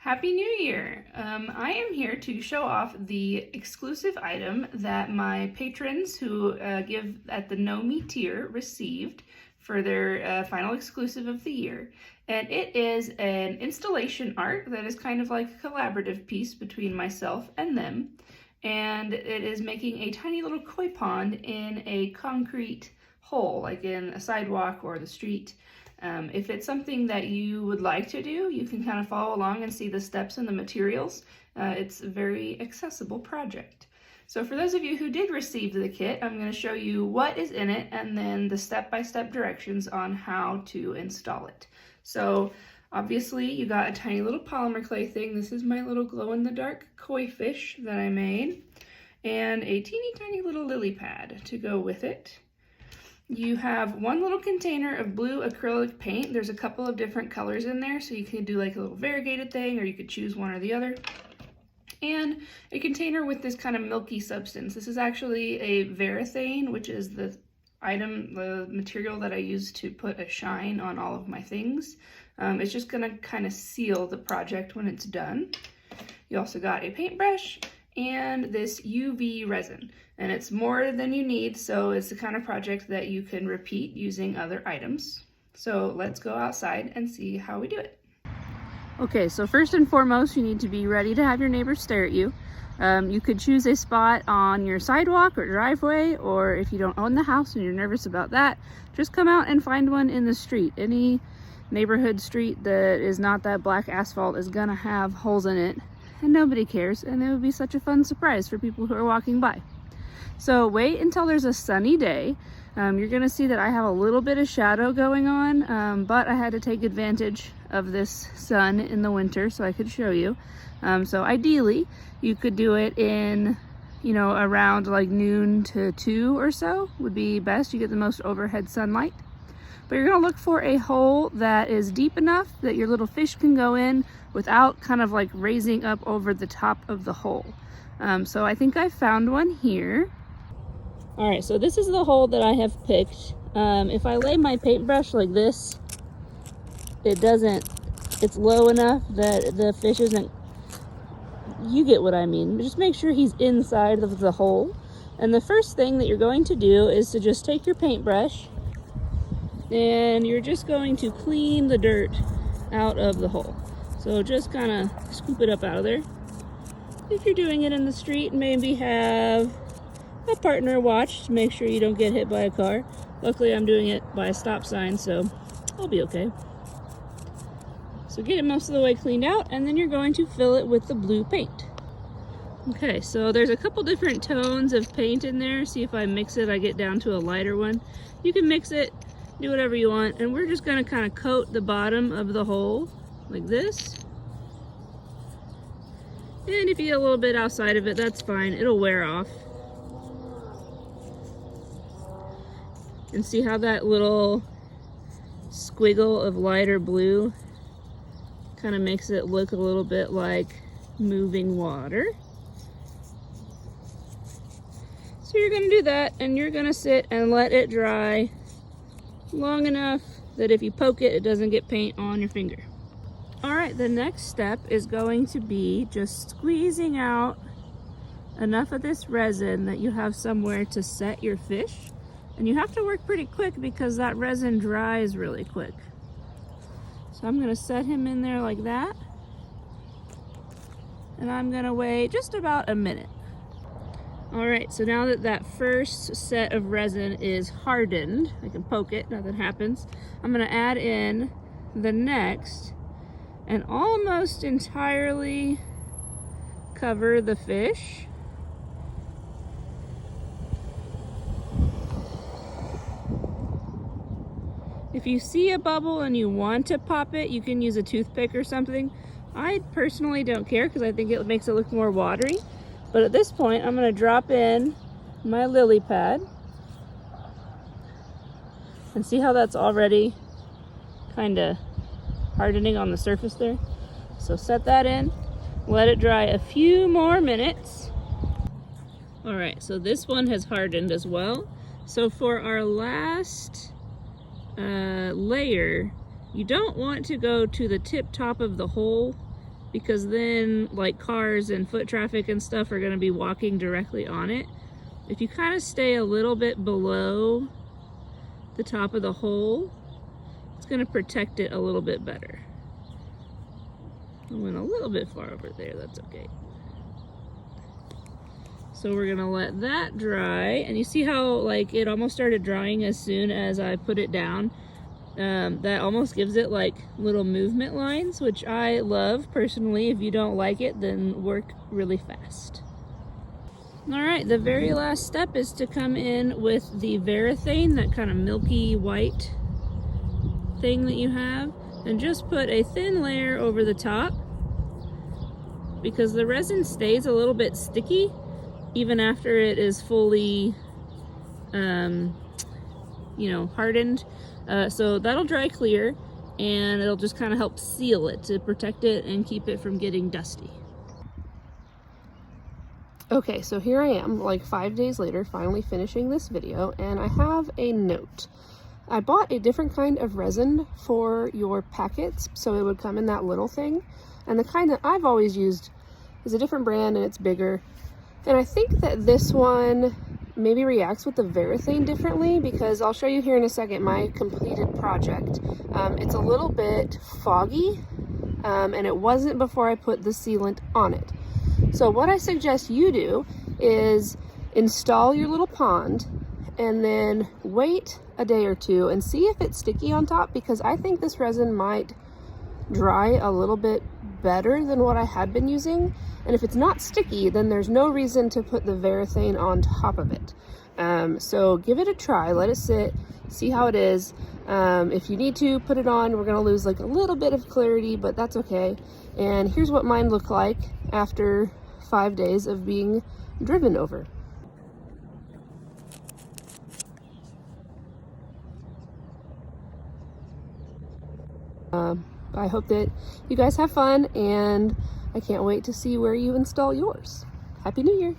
Happy New Year! I am here to show off the exclusive item that my patrons who give at the Know Me tier received for their final exclusive of the year. And it is an installation art that is kind of like a collaborative piece between myself and them. And it is making a tiny little koi pond in a concrete hole, like in a sidewalk or the street. If it's something that you would like to do, you can kind of follow along and see the steps and the materials. It's a very accessible project. So for those of you who did receive the kit, I'm going to show you what is in it and then the step-by-step directions on how to install it. So obviously you got a tiny little polymer clay thing. This is my little glow-in-the-dark koi fish that I made, and a teeny tiny little lily pad to go with it. You have one little container of blue acrylic paint. There's a couple of different colors in there, so you can do like a little variegated thing, or you could choose one or the other. And a container with this kind of milky substance. This is actually a Varathane, which is the material that I use to put a shine on all of my things. It's just gonna kind of seal the project when it's done. You also got a paintbrush and this UV resin, and it's more than you need, so it's the kind of project that you can repeat using other items. So let's go outside and see how we do it. Okay, so first and foremost, you need to be ready to have your neighbors stare at you. You could choose a spot on your sidewalk or driveway, or if you don't own the house and you're nervous about that, just come out and find one in the street. Any neighborhood street that is not that black asphalt is gonna have holes in it, and nobody cares, and it would be such a fun surprise for people who are walking by. So wait until there's a sunny day. You're gonna see that I have a little bit of shadow going on, but I had to take advantage of this sun in the winter so I could show you. So ideally, you could do it in, around like noon to 2 or so would be best. You get the most overhead sunlight. But you're gonna look for a hole that is deep enough that your little fish can go in without kind of like raising up over the top of the hole. So I think I found one here. All right, so this is the hole that I have picked. If I lay my paintbrush like this, it's low enough that the fish isn't, you get what I mean. Just make sure he's inside of the hole. And the first thing that you're going to do is to just take your paintbrush and you're just going to clean the dirt out of the hole. So just kind of scoop it up out of there. If you're doing it in the street, maybe have a partner watch to make sure you don't get hit by a car. Luckily I'm doing it by a stop sign, so I'll be okay. So get it most of the way cleaned out, and then you're going to fill it with the blue paint. Okay, so there's a couple different tones of paint in there. See if I mix it, I get down to a lighter one. You can mix it, do whatever you want, and we're just gonna kind of coat the bottom of the hole like this. And if you get a little bit outside of it, that's fine, it'll wear off. And see how that little squiggle of lighter blue kind of makes it look a little bit like moving water. So you're gonna do that, and you're gonna sit and let it dry long enough that if you poke it, it doesn't get paint on your finger. All right, the next step is going to be just squeezing out enough of this resin that you have somewhere to set your fish. And you have to work pretty quick because that resin dries really quick. So I'm gonna set him in there like that. And I'm gonna wait just about a minute. All right, so now that that first set of resin is hardened, I can poke it, nothing happens. I'm gonna add in the next and almost entirely cover the fish. If you see a bubble and you want to pop it, you can use a toothpick or something. I personally don't care because I think it makes it look more watery. But at this point, I'm gonna drop in my lily pad and see how that's already kind of hardening on the surface there. So set that in, let it dry a few more minutes. All right, so this one has hardened as well. So for our last layer, you don't want to go to the tip top of the hole because then like cars and foot traffic and stuff are going to be walking directly on it. If you kind of stay a little bit below the top of the hole, it's going to protect it a little bit better. I went a little bit far over there, that's okay. So we're gonna let that dry, and you see how like it almost started drying as soon as I put it down. That almost gives it like little movement lines, which I love personally. If you don't like it, then work really fast. All right, the very last step is to come in with the Varathane, that kind of milky white thing that you have, and just put a thin layer over the top, because the resin stays a little bit sticky even after it is fully hardened. So that'll dry clear, and it'll just kind of help seal it to protect it and keep it from getting dusty. Okay, so here I am, like 5 days later, finally finishing this video, and I have a note. I bought a different kind of resin for your packets, so it would come in that little thing. And the kind that I've always used is a different brand, and it's bigger. And I think that this one maybe reacts with the Varathane differently, because I'll show you here in a second my completed project. It's a little bit foggy, and it wasn't before I put the sealant on it. So what I suggest you do is install your little pond and then wait a day or two and see if it's sticky on top, because I think this resin might dry a little bit better than what I had been using. And if it's not sticky, then there's no reason to put the Varathane on top of it. So give it a try, let it sit, see how it is. If you need to put it on, we're gonna lose like a little bit of clarity, but that's okay. And here's what mine looked like after 5 days of being driven over. I hope that you guys have fun, and I can't wait to see where you install yours. Happy New Year!